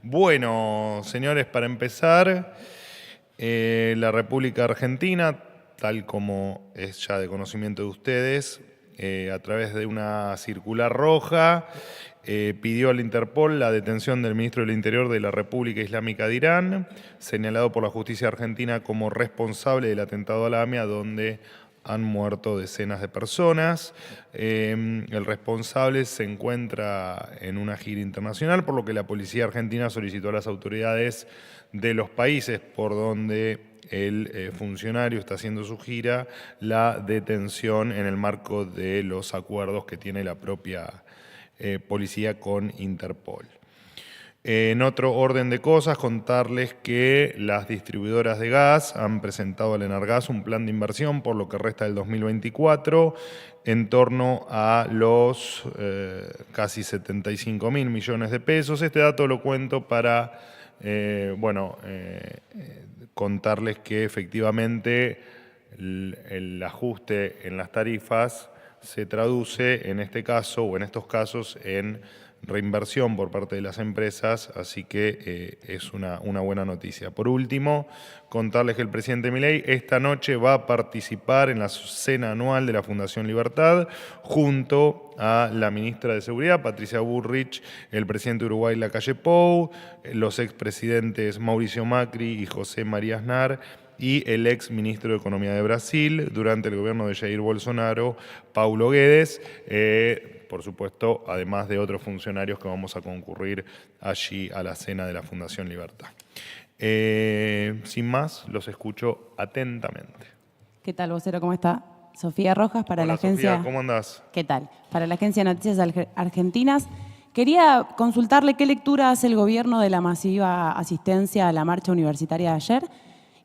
Bueno, señores, para empezar, la República Argentina, tal como es ya de conocimiento de ustedes, a través de una circular roja, pidió al Interpol la detención del ministro del Interior de la República Islámica de Irán, señalado por la justicia argentina como responsable del atentado a la AMIA, donde han muerto decenas de personas. El responsable se encuentra en una gira internacional, por lo que la policía argentina solicitó a las autoridades de los países por donde el funcionario está haciendo su gira la detención en el marco de los acuerdos que tiene la propia policía con Interpol. En otro orden de cosas, contarles que las distribuidoras de gas han presentado al Enargas un plan de inversión por lo que resta del 2024 en torno a los casi 75.000 millones de pesos. Este dato lo cuento para contarles que efectivamente el ajuste en las tarifas se traduce en este caso o en estos casos en reinversión por parte de las empresas, así que es una buena noticia. Por último, contarles que el presidente Milei esta noche va a participar en la cena anual de la Fundación Libertad junto a la ministra de Seguridad, Patricia Bullrich, el presidente de Uruguay, Lacalle Pou, los expresidentes Mauricio Macri y José María Aznar, y el ex ministro de Economía de Brasil durante el gobierno de Jair Bolsonaro, Paulo Guedes, por supuesto, además de otros funcionarios que vamos a concurrir allí a la cena de la Fundación Libertad. Sin más, los escucho atentamente. ¿Qué tal, vocero? ¿Cómo está? Sofía Rojas para Hola, la agencia... Sofía, ¿cómo andás? ¿Qué tal? Para la Agencia de Noticias Argentinas. Quería consultarle qué lectura hace el gobierno de la masiva asistencia a la marcha universitaria de ayer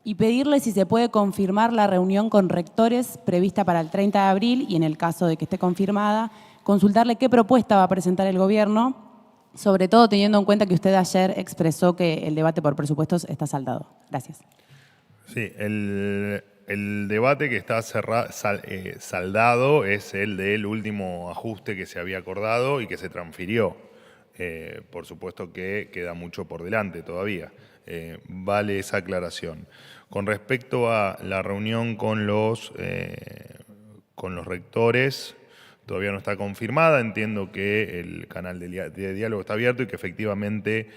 y pedirle si se puede confirmar la reunión con rectores prevista para el 30 de abril y en el caso de que esté confirmada, consultarle qué propuesta va a presentar el gobierno, sobre todo teniendo en cuenta que usted ayer expresó que el debate por presupuestos está saldado. Gracias. Sí, el debate que está saldado es el del último ajuste que se había acordado y que se transfirió. Por supuesto que queda mucho por delante todavía. Vale esa aclaración. Con respecto a la reunión con los rectores, todavía no está confirmada. Entiendo que el canal de diálogo está abierto y que efectivamente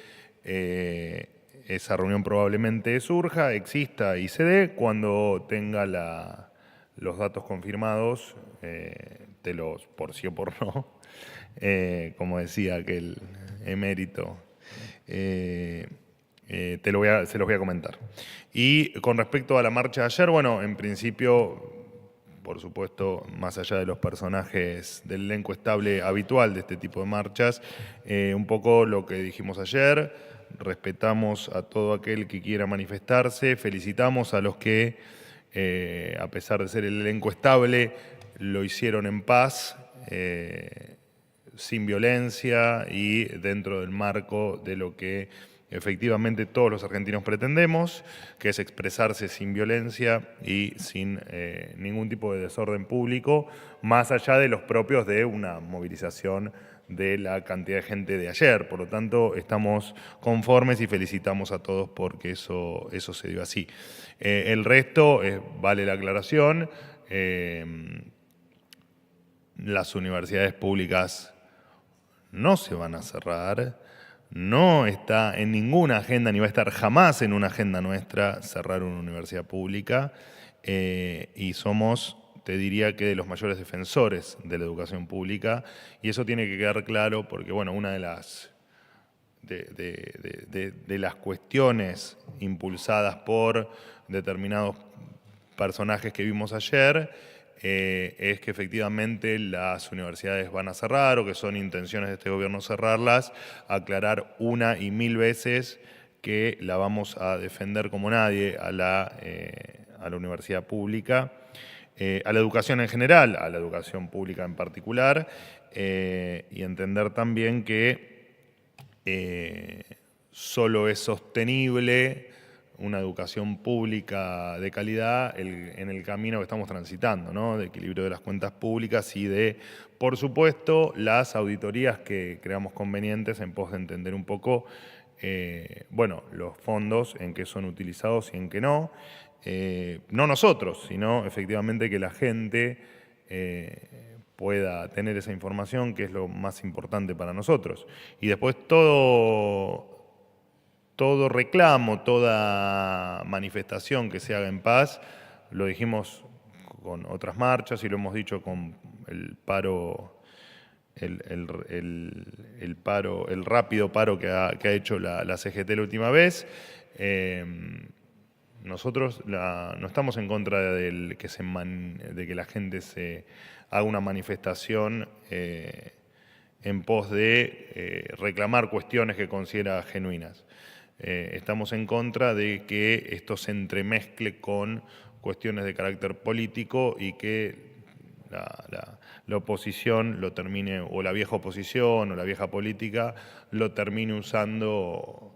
esa reunión probablemente surja, exista y se dé. Cuando tenga los datos confirmados, por sí o por no, como decía aquel emérito, se los voy a comentar. Y con respecto a la marcha de ayer, bueno, en principio, por supuesto, más allá de los personajes del elenco estable habitual de este tipo de marchas, un poco lo que dijimos ayer, respetamos a todo aquel que quiera manifestarse, felicitamos a los que, a pesar de ser el elenco estable, lo hicieron en paz, sin violencia y dentro del marco de lo que efectivamente todos los argentinos pretendemos, que es expresarse sin violencia y sin ningún tipo de desorden público, más allá de los propios de una movilización de la cantidad de gente de ayer. Por lo tanto, estamos conformes y felicitamos a todos porque eso se dio así. El resto, vale la aclaración, las universidades públicas no se van a cerrar, no está en ninguna agenda, ni va a estar jamás en una agenda nuestra cerrar una universidad pública, y somos, te diría que de los mayores defensores de la educación pública, y eso tiene que quedar claro porque, bueno, una de las cuestiones impulsadas por determinados personajes que vimos ayer es que efectivamente las universidades van a cerrar o que son intenciones de este gobierno cerrarlas, aclarar una y mil veces que la vamos a defender como nadie a la universidad pública, a la educación en general, a la educación pública en particular, y entender también que solo es sostenible una educación pública de calidad en el camino que estamos transitando, ¿no? De equilibrio de las cuentas públicas y de, por supuesto, las auditorías que creamos convenientes en pos de entender un poco bueno, los fondos en qué son utilizados y en qué no. No nosotros, sino efectivamente que la gente pueda tener esa información, que es lo más importante para nosotros. Y después todo reclamo, toda manifestación que se haga en paz, lo dijimos con otras marchas y lo hemos dicho con el paro, el rápido paro que ha hecho la CGT la última vez. Nosotros no estamos en contra de que la gente se haga una manifestación en pos de reclamar cuestiones que considera genuinas. Estamos en contra de que esto se entremezcle con cuestiones de carácter político y que la oposición lo termine, o la vieja oposición o la vieja política, lo termine usando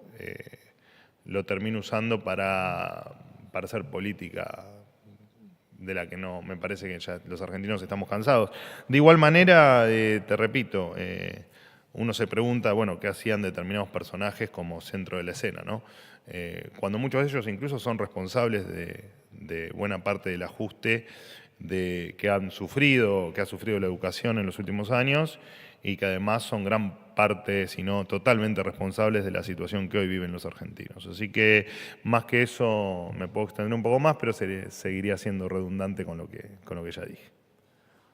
para hacer política de la que no, me parece que ya los argentinos estamos cansados. De igual manera, te repito, uno se pregunta, bueno, ¿qué hacían determinados personajes como centro de la escena, ¿no? Cuando muchos de ellos incluso son responsables de buena parte del ajuste que ha sufrido la educación en los últimos años y que además son gran parte, si no totalmente responsables de la situación que hoy viven los argentinos. Así que más que eso me puedo extender un poco más, pero seguiría siendo redundante con lo que ya dije.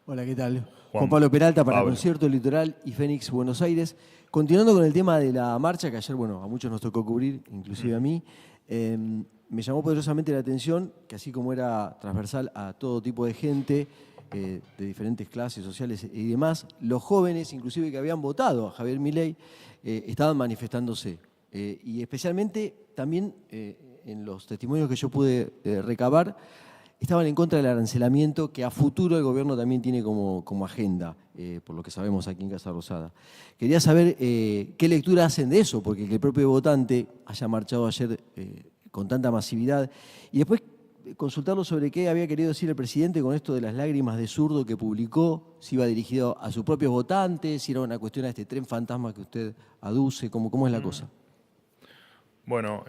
Hola, ¿qué tal? Juan Pablo Peralta para Concierto Litoral y Fénix Buenos Aires. Continuando con el tema de la marcha, que ayer, bueno, a muchos nos tocó cubrir, inclusive a mí, me llamó poderosamente la atención que así como era transversal a todo tipo de gente, de diferentes clases sociales y demás, los jóvenes, inclusive que habían votado a Javier Milei, estaban manifestándose. Y especialmente también en los testimonios que yo pude recabar, estaban en contra del arancelamiento que a futuro el gobierno también tiene como agenda, por lo que sabemos aquí en Casa Rosada. Quería saber qué lectura hacen de eso, porque que el propio votante haya marchado ayer con tanta masividad. Y después consultarlo sobre qué había querido decir el presidente con esto de las lágrimas de zurdo que publicó, si iba dirigido a sus propios votantes, si era una cuestión de este tren fantasma que usted aduce, ¿cómo es la cosa? Bueno,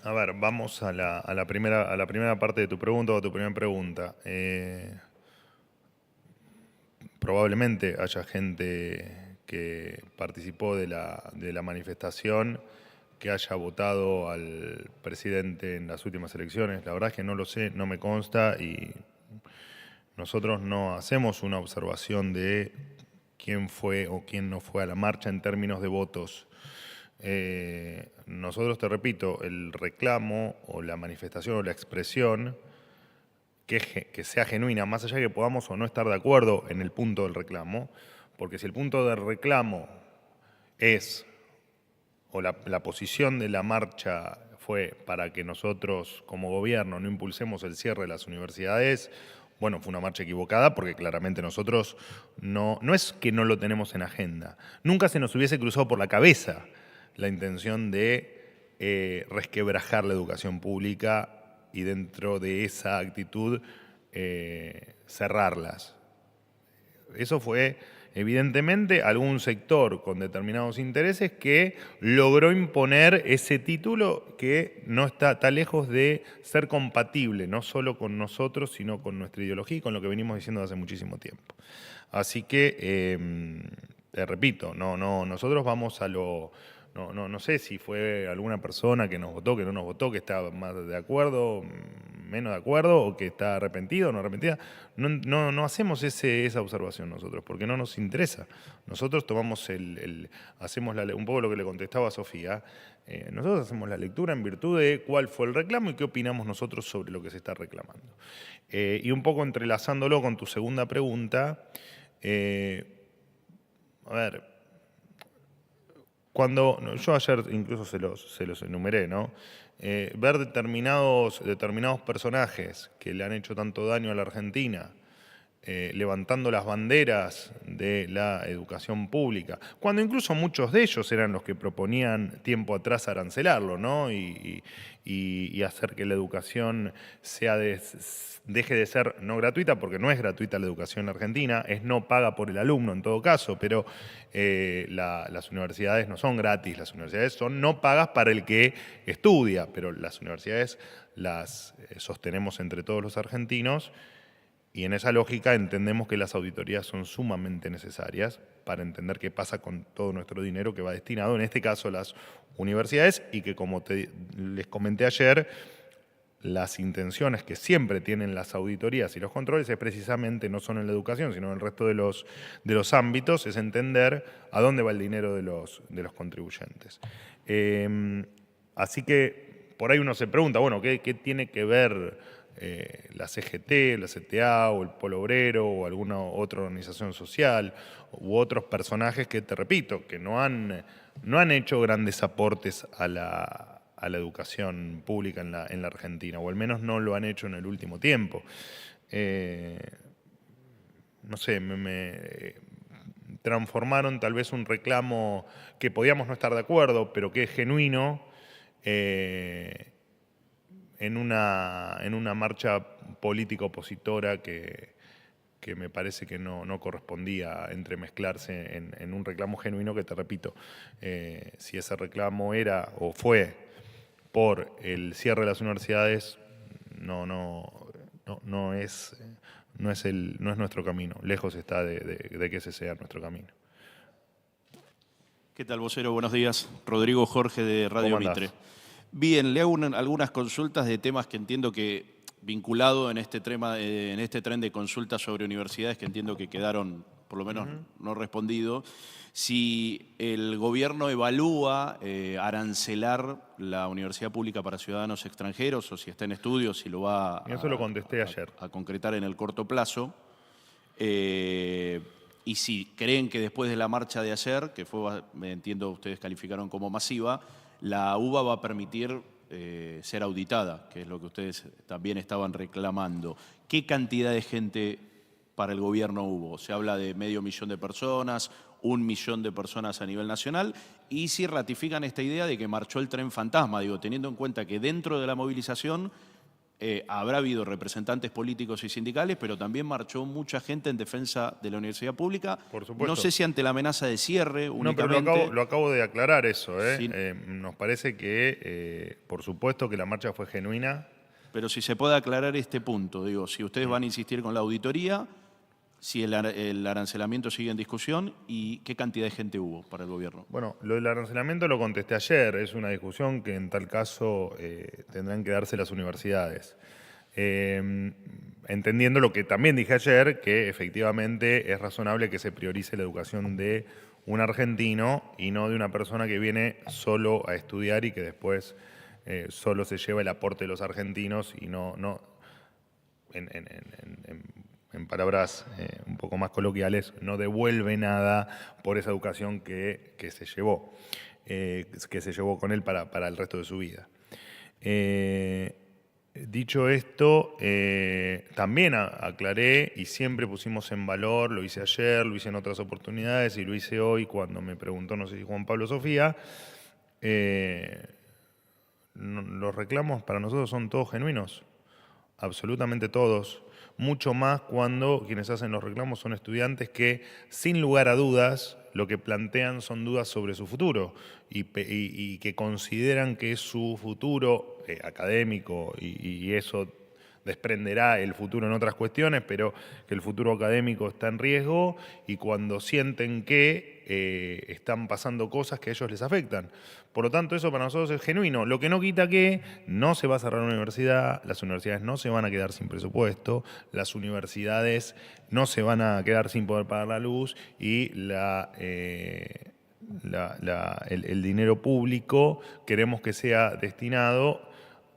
a ver, vamos a la primera parte de tu pregunta o a tu primera pregunta. Probablemente haya gente que participó de la manifestación que haya votado al presidente en las últimas elecciones. La verdad es que no lo sé, no me consta y nosotros no hacemos una observación de quién fue o quién no fue a la marcha en términos de votos. Nosotros, te repito, el reclamo o la manifestación o la expresión que sea genuina, más allá de que podamos o no estar de acuerdo en el punto del reclamo, porque si el punto del reclamo es, o la posición de la marcha fue para que nosotros como gobierno no impulsemos el cierre de las universidades, bueno, fue una marcha equivocada porque claramente nosotros no es que no lo tenemos en agenda. Nunca se nos hubiese cruzado por la cabeza la intención de resquebrajar la educación pública y dentro de esa actitud cerrarlas. Eso fue evidentemente algún sector con determinados intereses que logró imponer ese título que no está lejos de ser compatible, no solo con nosotros, sino con nuestra ideología y con lo que venimos diciendo hace muchísimo tiempo. Así que, te repito, nosotros vamos a lo... No sé si fue alguna persona que nos votó, que no nos votó, que está más de acuerdo, menos de acuerdo, o que está arrepentido o no arrepentida. No hacemos esa observación nosotros, porque no nos interesa. Nosotros tomamos hacemos un poco lo que le contestaba a Sofía. Nosotros hacemos la lectura en virtud de cuál fue el reclamo y qué opinamos nosotros sobre lo que se está reclamando. Y un poco entrelazándolo con tu segunda pregunta, a ver... Yo ayer incluso se los enumeré, ¿no? Ver determinados personajes que le han hecho tanto daño a la Argentina levantando las banderas de la educación pública, cuando incluso muchos de ellos eran los que proponían tiempo atrás arancelarlo, ¿no? y hacer que la educación deje de ser no gratuita, porque no es gratuita la educación en Argentina, es no paga por el alumno en todo caso, pero las universidades no son gratis, las universidades son no pagas para el que estudia, pero las universidades las sostenemos entre todos los argentinos. Y en esa lógica entendemos que las auditorías son sumamente necesarias para entender qué pasa con todo nuestro dinero que va destinado, en este caso a las universidades, y que como les comenté ayer, las intenciones que siempre tienen las auditorías y los controles es precisamente, no solo en la educación, sino en el resto de los ámbitos, es entender a dónde va el dinero de los contribuyentes. Así que por ahí uno se pregunta, bueno, ¿qué tiene que ver la CGT, la CTA o el Polo Obrero o alguna otra organización social u otros personajes que, te repito, que no han hecho grandes aportes a la educación pública en la Argentina, o al menos no lo han hecho en el último tiempo? No sé, me transformaron tal vez un reclamo que podíamos no estar de acuerdo, pero que es genuino, en una marcha política opositora que me parece que no correspondía entremezclarse en un reclamo genuino que, te repito, si ese reclamo era o fue por el cierre de las universidades, no es nuestro camino. Lejos está de que ese sea nuestro camino. ¿Qué tal, vocero? Buenos días. Rodrigo Jorge, de Radio Mitre. Bien, le hago algunas consultas de temas que entiendo que, vinculado en este tren de consultas sobre universidades, que entiendo que quedaron, por lo menos, no respondido. Si el gobierno evalúa arancelar la universidad pública para ciudadanos extranjeros, o si está en estudio, si lo va eso lo contesté ayer. A concretar en el corto plazo. Y si creen que después de la marcha de ayer, que fue, entiendo, ustedes calificaron como masiva, la UBA va a permitir ser auditada, que es lo que ustedes también estaban reclamando. ¿Qué cantidad de gente para el gobierno hubo? Se habla de 500.000 de personas, 1 millón de personas a nivel nacional, y si ratifican esta idea de que marchó el tren fantasma, digo, teniendo en cuenta que dentro de la movilización habrá habido representantes políticos y sindicales, pero también marchó mucha gente en defensa de la universidad pública. Por supuesto. No sé si ante la amenaza de cierre únicamente. No, pero lo acabo de aclarar eso. Sí. Nos parece que, por supuesto, que la marcha fue genuina. Pero si se puede aclarar este punto, digo, si ustedes van a insistir con la auditoría, si el arancelamiento sigue en discusión, y qué cantidad de gente hubo para el gobierno. Bueno, lo del arancelamiento lo contesté ayer. Es una discusión que en tal caso tendrán que darse las universidades. Entendiendo lo que también dije ayer, que efectivamente es razonable que se priorice la educación de un argentino y no de una persona que viene solo a estudiar y que después solo se lleva el aporte de los argentinos y no en palabras un poco más coloquiales, no devuelve nada por esa educación que se llevó con él para el resto de su vida. Dicho esto, también aclaré y siempre pusimos en valor, lo hice ayer, lo hice en otras oportunidades y lo hice hoy cuando me preguntó, no sé si Juan Pablo o Sofía, los reclamos para nosotros son todos genuinos, absolutamente todos. Mucho más cuando quienes hacen los reclamos son estudiantes que, sin lugar a dudas, lo que plantean son dudas sobre su futuro y que consideran que su futuro académico, y eso desprenderá el futuro en otras cuestiones, pero que el futuro académico está en riesgo, y cuando sienten que están pasando cosas que a ellos les afectan. Por lo tanto, eso para nosotros es genuino. Lo que no quita que no se va a cerrar una universidad, las universidades no se van a quedar sin presupuesto, las universidades no se van a quedar sin poder pagar la luz, y el dinero público queremos que sea destinado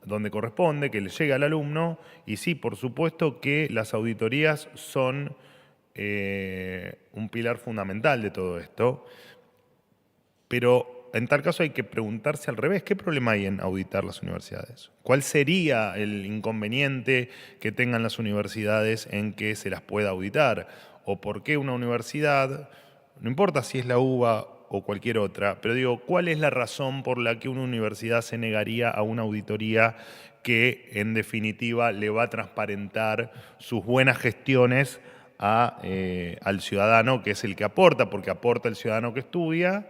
donde corresponde, que le llegue al alumno. Y sí, por supuesto que las auditorías son un pilar fundamental de todo esto, pero en tal caso hay que preguntarse al revés, ¿qué problema hay en auditar las universidades? ¿Cuál sería el inconveniente que tengan las universidades en que se las pueda auditar? ¿O por qué una universidad, no importa si es la UBA o cualquier otra, pero digo, ¿cuál es la razón por la que una universidad se negaría a una auditoría que en definitiva le va a transparentar sus buenas gestiones al ciudadano, que es el que aporta, porque aporta el ciudadano que estudia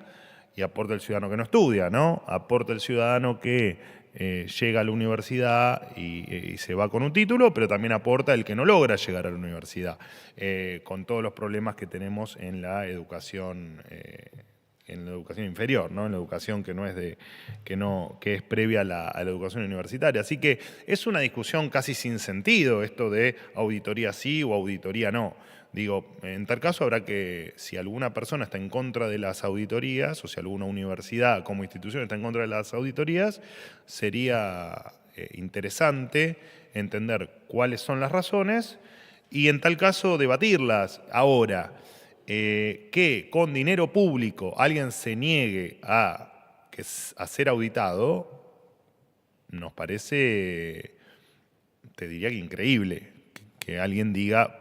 y aporta el ciudadano que no estudia, ¿no? Aporta el ciudadano que llega a la universidad y se va con un título, pero también aporta el que no logra llegar a la universidad, con todos los problemas que tenemos en la educación inferior, ¿no? En la educación que es previa a la educación universitaria. Así que es una discusión casi sin sentido esto de auditoría sí o auditoría no. Digo, en tal caso habrá que, si alguna persona está en contra de las auditorías, o si alguna universidad como institución está en contra de las auditorías, sería interesante entender cuáles son las razones y en tal caso debatirlas. Ahora, que con dinero público alguien se niegue a ser auditado, nos parece, te diría que increíble, que alguien diga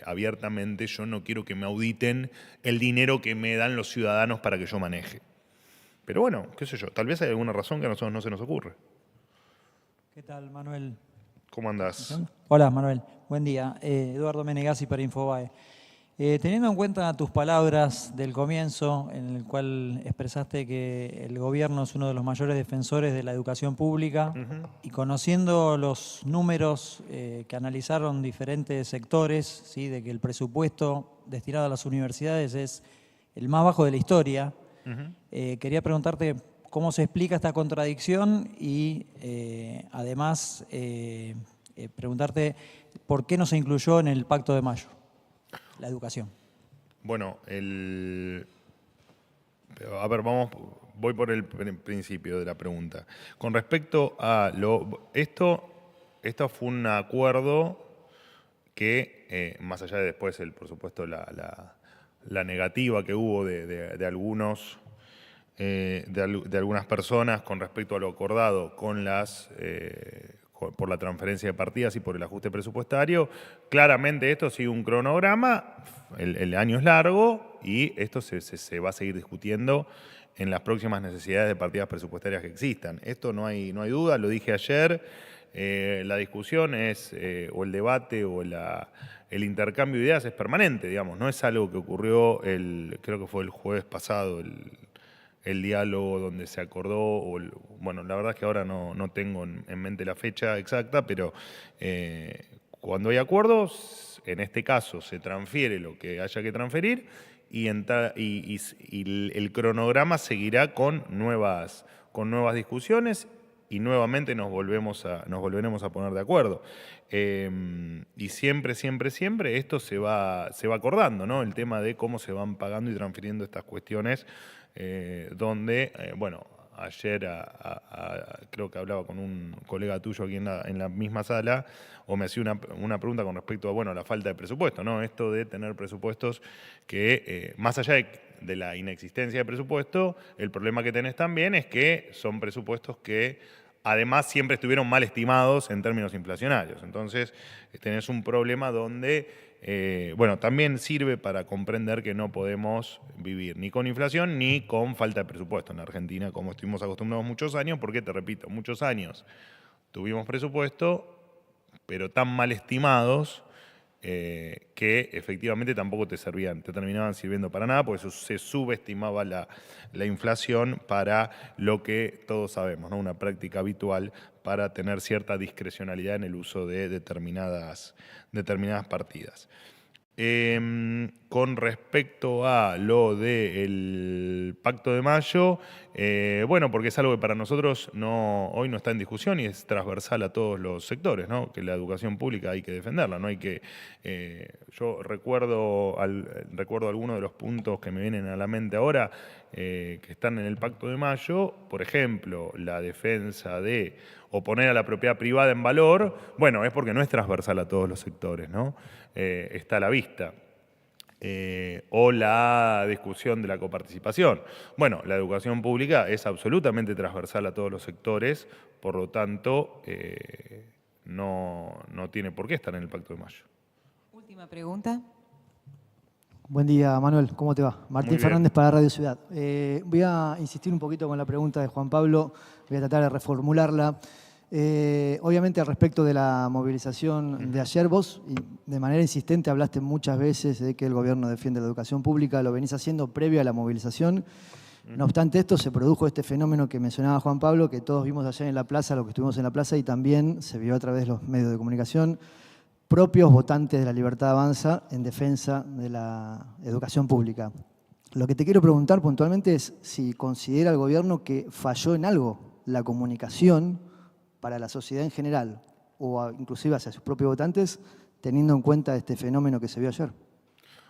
abiertamente, yo no quiero que me auditen el dinero que me dan los ciudadanos para que yo maneje. Pero bueno, qué sé yo, tal vez hay alguna razón que a nosotros no se nos ocurre. ¿Qué tal, Manuel? ¿Cómo andás? Hola, Manuel. Buen día. Eduardo Menegazzi para Infobae. Teniendo en cuenta tus palabras del comienzo, en el cual expresaste que el gobierno es uno de los mayores defensores de la educación pública, y conociendo los números que analizaron diferentes sectores, ¿sí?, de que el presupuesto destinado a las universidades es el más bajo de la historia, quería preguntarte cómo se explica esta contradicción y además preguntarte por qué no se incluyó en el Pacto de Mayo la educación. Bueno, a ver, voy por el principio de la pregunta. Con respecto a esto fue un acuerdo que, más allá de después, por supuesto, la negativa que hubo de algunas personas con respecto a lo acordado con por la transferencia de partidas y por el ajuste presupuestario, claramente esto sigue un cronograma, el año es largo y esto se va a seguir discutiendo en las próximas necesidades de partidas presupuestarias que existan. Esto no hay duda, lo dije ayer, la discusión es, o el debate o el intercambio de ideas es permanente, digamos, no es algo que ocurrió, creo que fue el jueves pasado, el diálogo donde se acordó, bueno, la verdad es que ahora no tengo en mente la fecha exacta, pero cuando hay acuerdos, en este caso se transfiere lo que haya que transferir y el cronograma seguirá con nuevas discusiones y nuevamente nos volveremos a poner de acuerdo. Y siempre esto se va acordando, ¿no? El tema de cómo se van pagando y transfiriendo estas cuestiones, donde, bueno, ayer creo que hablaba con un colega tuyo aquí en la misma sala, o me hacía una pregunta con respecto a, bueno, la falta de presupuesto, ¿no? Esto de tener presupuestos que, más allá de la inexistencia de presupuesto, el problema que tenés también es que son presupuestos que además siempre estuvieron mal estimados en términos inflacionarios. Entonces tenés un problema donde, bueno, también sirve para comprender que no podemos vivir ni con inflación ni con falta de presupuesto en la Argentina, como estuvimos acostumbrados muchos años, porque, te repito, muchos años tuvimos presupuesto, pero tan mal estimados que efectivamente tampoco te terminaban sirviendo para nada, porque se subestimaba la inflación para lo que todos sabemos, ¿no? Una práctica habitual para tener cierta discrecionalidad en el uso de determinadas partidas. Con respecto a lo del Pacto de Mayo, bueno, porque es algo que para nosotros hoy no está en discusión y es transversal a todos los sectores, ¿no? Que la educación pública hay que defenderla, no hay que... yo recuerdo algunos de los puntos que me vienen a la mente ahora, que están en el Pacto de Mayo, por ejemplo, la defensa de o poner a la propiedad privada en valor, bueno, es porque no es transversal a todos los sectores, ¿no? Está a la vista. o la discusión de la coparticipación. Bueno, la educación pública es absolutamente transversal a todos los sectores, por lo tanto, no tiene por qué estar en el Pacto de Mayo. Última pregunta. Buen día, Manuel. ¿Cómo te va? Martín Fernández para Radio Ciudad. Voy a insistir un poquito con la pregunta de Juan Pablo. Voy a tratar de reformularla. Obviamente, al respecto de la movilización de ayer, vos de manera insistente hablaste muchas veces de que el gobierno defiende la educación pública, lo venís haciendo previo a la movilización. No obstante esto, se produjo este fenómeno que mencionaba Juan Pablo, que todos vimos ayer en la plaza, lo que estuvimos en la plaza, y también se vio a través de los medios de comunicación, propios votantes de la Libertad Avanza en defensa de la educación pública. Lo que te quiero preguntar puntualmente es si considera el gobierno que falló en algo la comunicación para la sociedad en general, o inclusive hacia sus propios votantes, teniendo en cuenta este fenómeno que se vio ayer.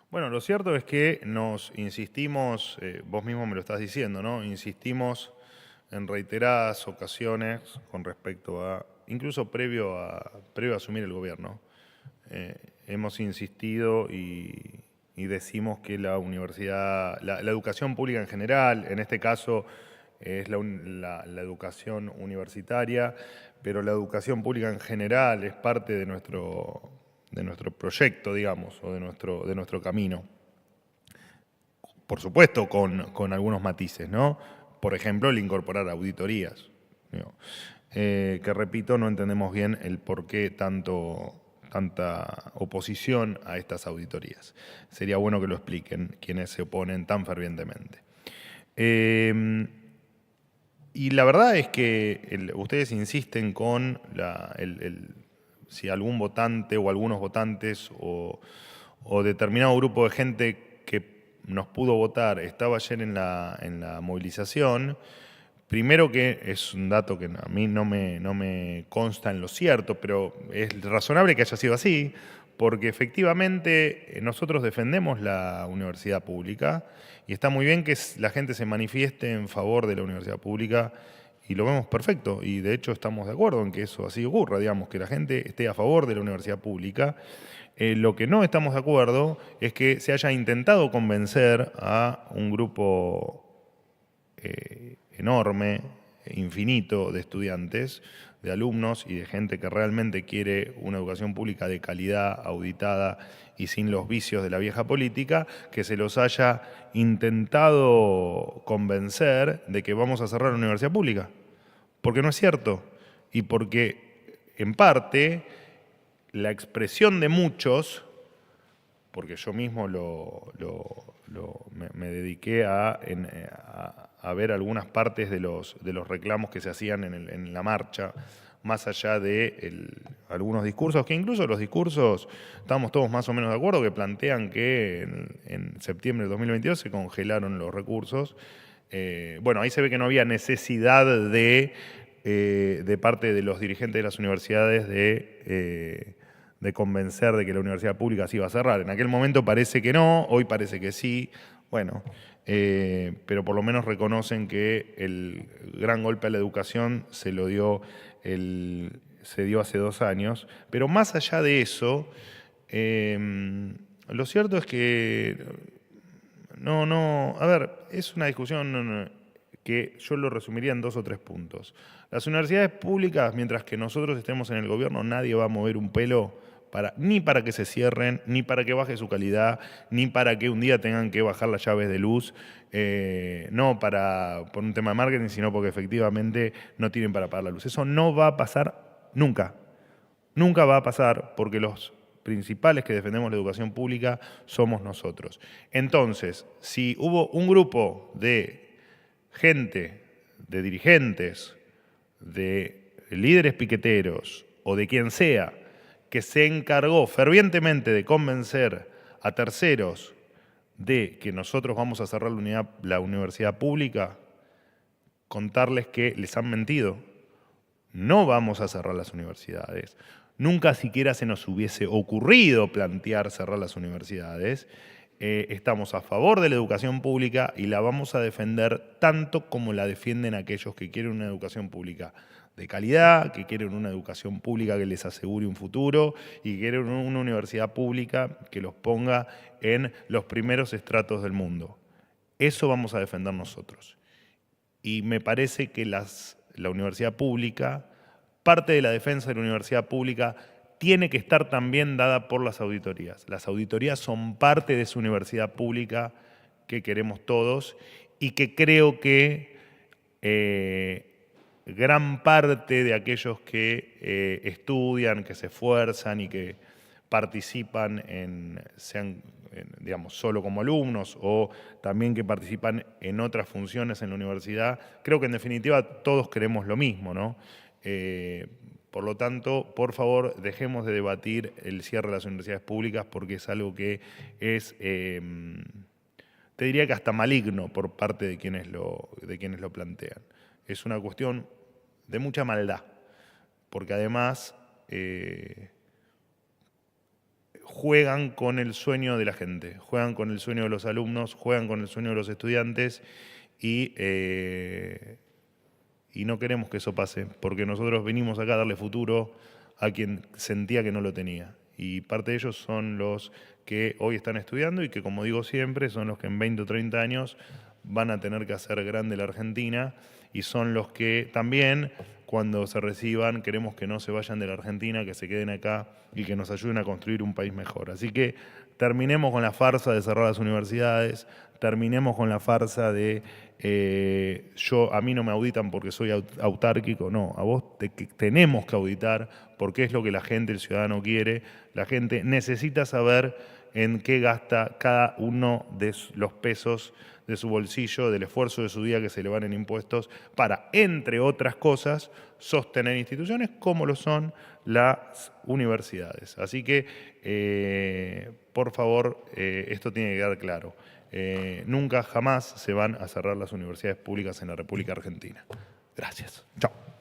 Bueno, lo cierto es que nos insistimos, vos mismo me lo estás diciendo, ¿no? Insistimos en reiteradas ocasiones con respecto a, incluso previo a asumir el gobierno, hemos insistido y decimos que la universidad, la educación pública en general, en este caso es la educación universitaria, pero la educación pública en general es parte de nuestro proyecto, digamos, o de nuestro camino. Por supuesto, con algunos matices, ¿no? Por ejemplo, el incorporar auditorías, ¿no? Que repito, no entendemos bien el por qué tanta oposición a estas auditorías. Sería bueno que lo expliquen quienes se oponen tan fervientemente. Y la verdad es que ustedes insisten con si algún votante o algunos votantes o determinado grupo de gente que nos pudo votar estaba ayer en la movilización. Primero, que es un dato que a mí no me consta en lo cierto, pero es razonable que haya sido así, porque efectivamente nosotros defendemos la universidad pública y está muy bien que la gente se manifieste en favor de la universidad pública y lo vemos perfecto, y de hecho estamos de acuerdo en que eso así ocurra, digamos, que la gente esté a favor de la universidad pública. Lo que no estamos de acuerdo es que se haya intentado convencer a un grupo enorme, infinito de estudiantes, de alumnos y de gente que realmente quiere una educación pública de calidad, auditada y sin los vicios de la vieja política, que se los haya intentado convencer de que vamos a cerrar la universidad pública. Porque no es cierto. Y porque, en parte, la expresión de muchos, porque yo mismo me dediqué a ver algunas partes de los reclamos que se hacían en la marcha, más allá de algunos discursos, que incluso los discursos, estamos todos más o menos de acuerdo, que plantean que en septiembre de 2022 se congelaron los recursos. Bueno, ahí se ve que no había necesidad de parte de los dirigentes de las universidades de convencer de que la universidad pública se iba a cerrar. En aquel momento parece que no, hoy parece que sí. Bueno, pero por lo menos reconocen que el gran golpe a la educación se dio hace 2 años. Pero más allá de eso, lo cierto es que a ver, es una discusión que yo lo resumiría en 2 o 3 puntos. Las universidades públicas, mientras que nosotros estemos en el gobierno, nadie va a mover un pelo ni para que se cierren, ni para que baje su calidad, ni para que un día tengan que bajar las llaves de luz, no por un tema de marketing, sino porque efectivamente no tienen para pagar la luz. Eso no va a pasar nunca. Nunca va a pasar, porque los principales que defendemos la educación pública somos nosotros. Entonces, si hubo un grupo de gente, de dirigentes, de líderes piqueteros o de quien sea, que se encargó fervientemente de convencer a terceros de que nosotros vamos a cerrar la universidad pública, contarles que les han mentido. No vamos a cerrar las universidades. Nunca siquiera se nos hubiese ocurrido plantear cerrar las universidades. estamos a favor de la educación pública y la vamos a defender tanto como la defienden aquellos que quieren una educación pública de calidad, que quieren una educación pública que les asegure un futuro y que quieren una universidad pública que los ponga en los primeros estratos del mundo. Eso vamos a defender nosotros. Y me parece que la universidad pública, parte de la defensa de la universidad pública, tiene que estar también dada por las auditorías. Las auditorías son parte de esa universidad pública que queremos todos y que creo que gran parte de aquellos que estudian, que se esfuerzan y que participan digamos, solo como alumnos o también que participan en otras funciones en la universidad, creo que en definitiva todos queremos lo mismo, ¿no? Por lo tanto, por favor, dejemos de debatir el cierre de las universidades públicas porque es algo que es, te diría que hasta maligno por parte de quienes lo plantean. Es una cuestión de mucha maldad, porque además juegan con el sueño de la gente, juegan con el sueño de los alumnos, juegan con el sueño de los estudiantes y no queremos que eso pase, porque nosotros venimos acá a darle futuro a quien sentía que no lo tenía. Y parte de ellos son los que hoy están estudiando y que, como digo siempre, son los que en 20 o 30 años van a tener que hacer grande la Argentina y son los que también, cuando se reciban, queremos que no se vayan de la Argentina, que se queden acá y que nos ayuden a construir un país mejor. Así que terminemos con la farsa de cerrar las universidades, terminemos con la farsa de a mí no me auditan porque soy autárquico. No, a vos tenemos que auditar porque es lo que la gente, el ciudadano quiere. La gente necesita saber en qué gasta cada uno de los pesos de su bolsillo, del esfuerzo de su día que se le van en impuestos para, entre otras cosas, sostener instituciones como lo son las universidades. Así que, por favor, esto tiene que quedar claro. Nunca, jamás se van a cerrar las universidades públicas en la República Argentina. Gracias. Chao.